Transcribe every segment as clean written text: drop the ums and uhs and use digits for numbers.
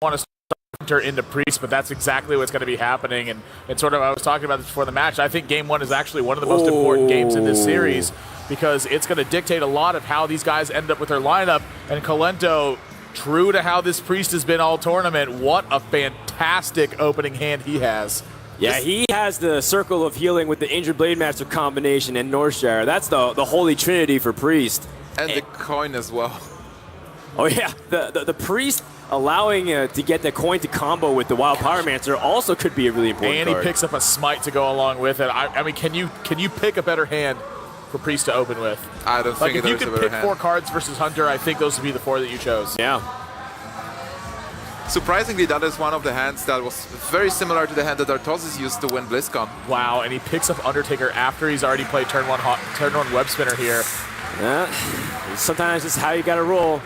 want to Hunter into Priest, but that's exactly what's going to be happening. And sort of, I was talking about this before the match. I think Game 1 is actually one of the most important games in this series because it's going to dictate a lot of how these guys end up with their lineup. And Kolento, true to how this Priest has been all tournament, what a fantastic opening hand he has. Yeah, he has the Circle of Healing with the Injured Blade Master combination and Northshire. That's the holy trinity for Priest. And the coin as well. Oh yeah, the Priest allowing to get the coin to combo with the Wild Pyromancer also could be a really important And he card. picks up a Smite to go along with it. I mean, can you pick a better hand for Priest to open with? I don't think if you could pick 4 cards versus Hunter, I think those would be the 4 that you chose. Yeah. Surprisingly, that is one of the hands that was very similar to the hand that Artosis used to win BlizzCon. Wow, and he picks up Undertaker after he's already played turn one web spinner here. Yeah, sometimes it's how you got to roll.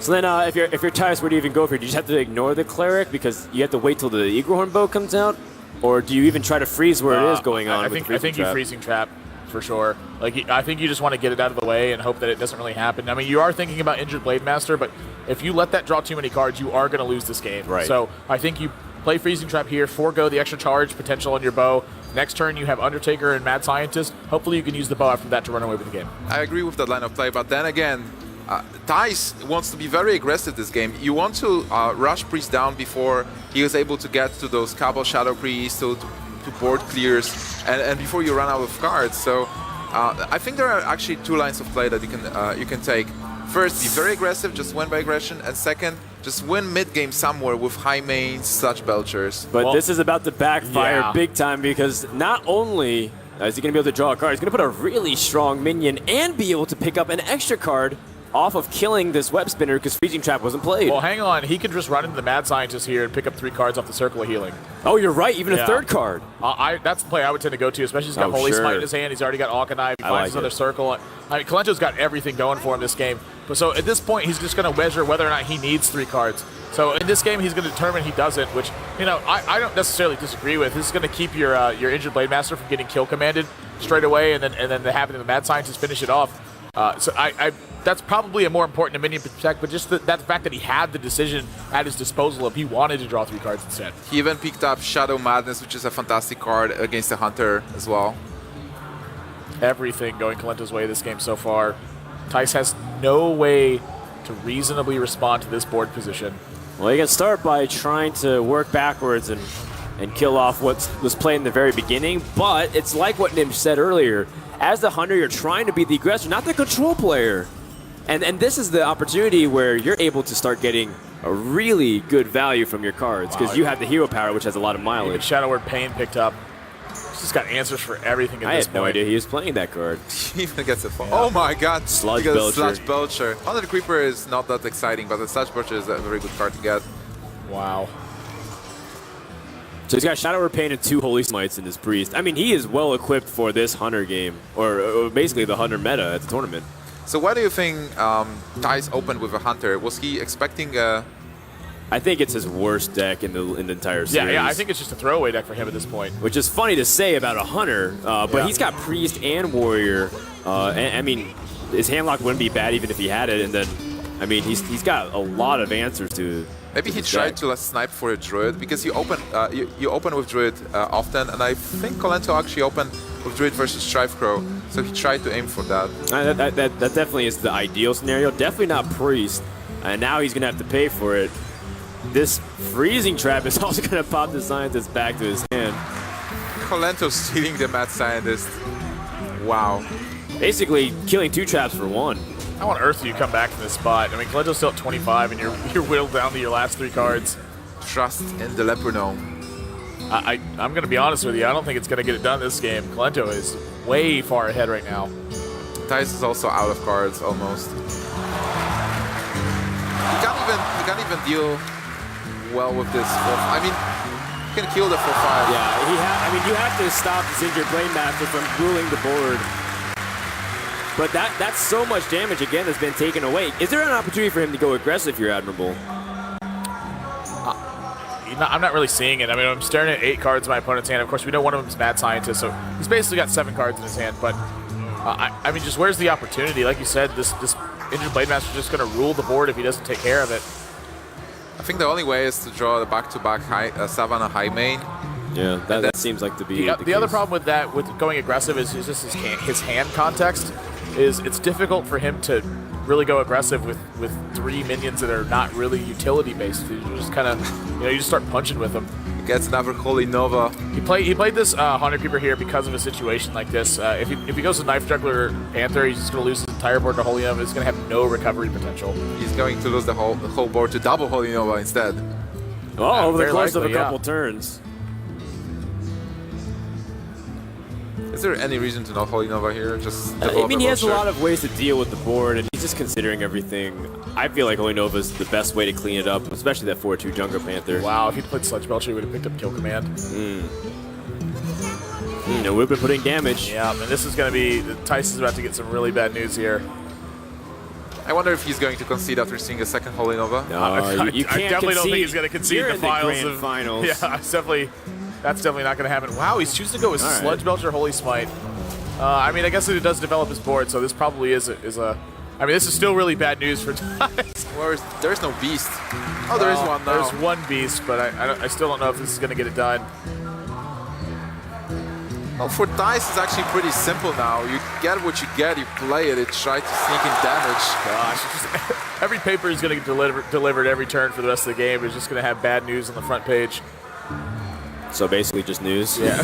So then, if you're Thijs, where do you even go for it? Do you just have to ignore the Cleric because you have to wait till the Eaglehorn bow comes out, or do you even try to freeze where it is going on? I think you freezing trap for sure. Like I think you just want to get it out of the way and hope that it doesn't really happen. I mean, you are thinking about Injured Blade Master, but if you let that draw too many cards, you are going to lose this game. Right. So I think you play freezing trap here, forego the extra charge potential on your bow. Next turn, you have Undertaker and Mad Scientist. Hopefully, you can use the bow after that to run away with the game. I agree with that line of play, but then again, Thijs wants to be very aggressive this game. You want to rush Priest down before he is able to get to those Cabal Shadow Priests, to board clears, and before you run out of cards. So I think there are actually 2 lines of play that you can take. First, be very aggressive, just win by aggression, and second, just win mid-game somewhere with high mains, such Belchers. But this is about to backfire big time because not only is he going to be able to draw a card, he's going to put a really strong minion and be able to pick up an extra card off of killing this web spinner because Freezing Trap wasn't played. Well, hang on. He could just run into the Mad Scientist here and pick up 3 cards off the Circle of Healing. Oh, you're right. Even a 3rd card. That's the play I would tend to go to, especially he's got Holy Smite in his hand. He's already got Alkanai. He finds another Circle. I mean, Kolento's got everything going for him this game. But so at this point, he's just going to measure whether or not he needs 3 cards. So in this game, he's going to determine he doesn't, which, you know, I don't necessarily disagree with. This is going to keep your Injured Blade Master from getting kill commanded straight away, and then having the Mad Scientist finish it off. So that's probably a more important minion protect, but just that fact that he had the decision at his disposal if he wanted to draw 3 cards instead. He even picked up Shadow Madness, which is a fantastic card against the Hunter as well. Everything going Kolento's way this game so far. Thijs has no way to reasonably respond to this board position. Well, you can start by trying to work backwards and kill off what was played in the very beginning, but it's like what Nim said earlier. As the Hunter, you're trying to be the aggressor, not the control player. And this is the opportunity where you're able to start getting a really good value from your cards because you have the hero power, which has a lot of mileage. Even Shadow Word Pain picked up. He's just got answers for everything at this point. I had no idea he was playing that card. He even gets a fall. Oh my god. Sludge Belcher. Sludge Belcher. Hunter Creeper is not that exciting, but the Sludge Belcher is a very good card to get. Wow. So he's got Shadow Word Pain and 2 Holy Smites in his Priest. I mean, he is well equipped for this Hunter game, or basically the Hunter meta at the tournament. So why do you think Thijs opened with a Hunter? Was he expecting a... I think it's his worst deck in the entire series. Yeah, I think it's just a throwaway deck for him at this point. Which is funny to say about a Hunter, but he's got Priest and Warrior. And, I mean, his handlock wouldn't be bad even if he had it. And then, I mean, he's got a lot of answers to. Maybe he tried to snipe for a Druid because you open with Druid often, and I think Kolento actually opened with Druid versus Strifecrow, so he tried to aim for that. That definitely is the ideal scenario. Definitely not Priest, and now he's gonna have to pay for it. This Freezing Trap is also gonna pop the Scientist back to his hand. Kolento stealing the Mad Scientist. Wow. Basically killing 2 traps for 1. I want Earth you come back from this spot. I mean, Kolento's still at 25, and you're whittled down to your last 3 cards. Trust in the Leper Gnome. I'm going to be honest with you. I don't think it's going to get it done this game. Kolento is way far ahead right now. Thijs is also out of cards almost. He can't even deal well with this. I mean, he can kill the 4/5. Yeah, I mean, you have to stop this Injured Blade Master from ruling the board. But that's so much damage, again, that's been taken away. Is there an opportunity for him to go aggressive here, Admirable? I'm not really seeing it. I mean, I'm staring at 8 cards in my opponent's hand. Of course, we know one of them is Mad Scientist, so he's basically got 7 cards in his hand. But, I mean, just where's the opportunity? Like you said, this Injured Blade Master is just going to rule the board if he doesn't take care of it. I think the only way is to draw the back-to-back Savannah high main. Yeah, that seems like to be the other problem with that, with going aggressive, is just his hand context. Is it's difficult for him to really go aggressive with 3 minions that are not really utility based. You just kind of, you just start punching with them. Gets another Holy Nova. He played this Haunted Creeper here because of a situation like this. If he goes to Knife Juggler Panther, he's just going to lose his entire board to Holy Nova. He's going to have no recovery potential. He's going to lose the whole board to double Holy Nova instead. Oh, over the course likely, of a couple turns. Is there any reason to not Holy Nova here? Just I mean, he has a lot of ways to deal with the board, and he's just considering everything. I feel like Holy Nova is the best way to clean it up, especially that 4-2 Jungle Panther. Wow, if he'd played Sludge Belcher, he would have picked up Kill Command. No, we've been putting damage. Yeah, and this is going to be... Tyson's about to get some really bad news here. I wonder if he's going to concede after seeing a second Holy Nova. No, you can't I definitely don't think he's going to concede You're the in finals. Yeah, that's definitely not going to happen. Wow, he's choosing to go with Sludge Belcher, Holy Smite. I mean, I guess it does develop his board, so this probably is a... I mean, this is still really bad news for Tice. There's no beast. Oh, there is one now. There's one beast, but I still don't know if this is going to get it done. Well, for Tice, it's actually pretty simple now. You get what you get, you play it, try to sneak in damage. Gosh, every paper is going to get delivered every turn for the rest of the game. It's just going to have bad news on the front page. So basically just news? Yeah.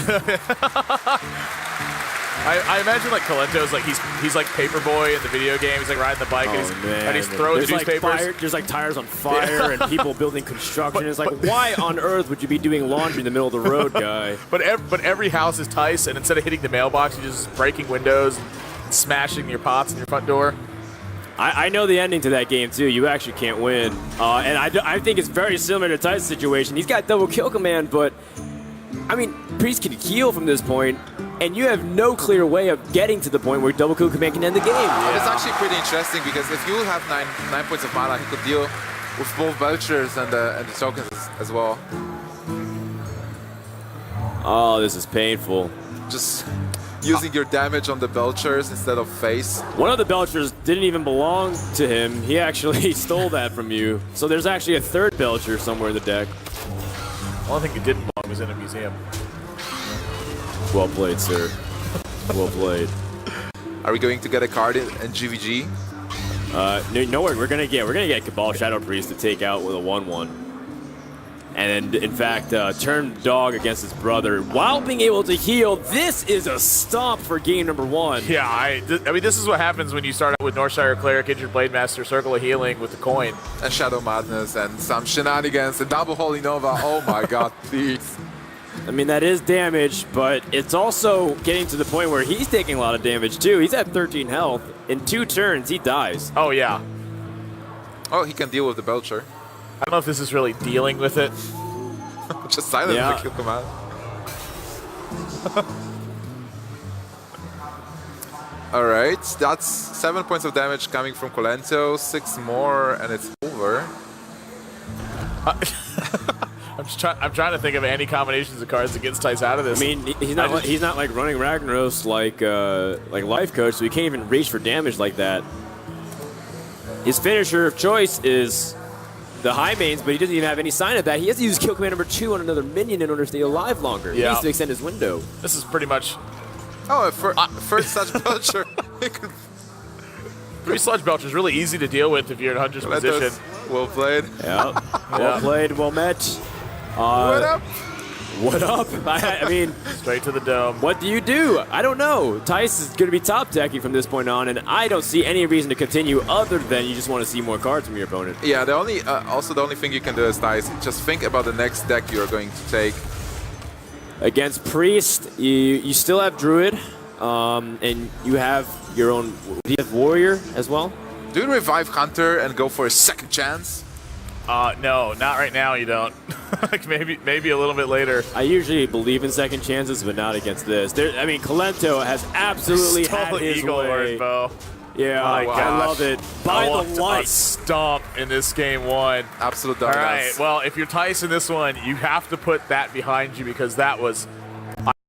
I imagine like Kolento's like he's like Paperboy in the video game. He's like riding the bike and he's throwing the newspapers. There's like tires on fire and people building construction. It's like, why on earth would you be doing laundry in the middle of the road, guy? But every house is Tice, and instead of hitting the mailbox, you're just breaking windows and smashing your pots in your front door. I know the ending to that game too. You actually can't win, and I think it's very similar to Tice's situation. He's got double kill command, but I mean, Priest can heal from this point, and you have no clear way of getting to the point where double kill command can end the game. Yeah. It's actually pretty interesting because if you have nine points of mana, he could deal with both Belchers and the tokens as well. Oh, this is painful. Just using your damage on the Belchers instead of face. One of the Belchers didn't even belong to him. He actually stole that from you. So there's actually a third Belcher somewhere in the deck. The only thing it didn't belong was in a museum. Well played, sir. Well played. Are we going to get a card in GVG? No, we're gonna get Cabal Shadow Priest to take out with a 1/1. And in fact, turn dog against his brother while being able to heal. This is a stomp for game number 1. Yeah, I mean, this is what happens when you start out with Northshire Cleric, Injured Blade Master, Circle of Healing with the coin. And Shadow Madness and some shenanigans and double Holy Nova. Oh my god, please. I mean, that is damage, but it's also getting to the point where he's taking a lot of damage too. He's at 13 health. In 2 turns, he dies. Oh, yeah. Oh, he can deal with the Belcher. I don't know if this is really dealing with it. Just silence the kill command. Alright, that's 7 points of damage coming from Kolento, 6 more, and it's over. I'm trying to think of any combinations of cards that gets Tice out of this. I mean, he's not like running Ragnaros like Life Coach, so he can't even reach for damage like that. His finisher of choice is the high mains, but he doesn't even have any sign of that. He has to use kill command number 2 on another minion in order to stay alive longer. Yeah. He needs to extend his window. This is pretty much... Oh, first such Belcher. 3 Sludge Belcher is really easy to deal with if you're in Hunter's position. Well played. Yeah. Well played, well met. What up? What up? I mean, straight to the dome. What do you do? I don't know. Tice is going to be top decking from this point on, and I don't see any reason to continue other than you just want to see more cards from your opponent. Yeah, the only thing you can do as Tice, just think about the next deck you are going to take. Against Priest, you still have Druid, and you have your own. Do you have Warrior as well? Do you revive Hunter and go for a second chance? No, not right now. You don't. Like maybe a little bit later. I usually believe in second chances, but not against this. I mean, Kolento has absolutely had his Eagle way. Word, Bo. Yeah, I love it. By the light. A stomp in this game 1. Absolute All dominance. right. Well, if you're Tice in this one, you have to put that behind you because that was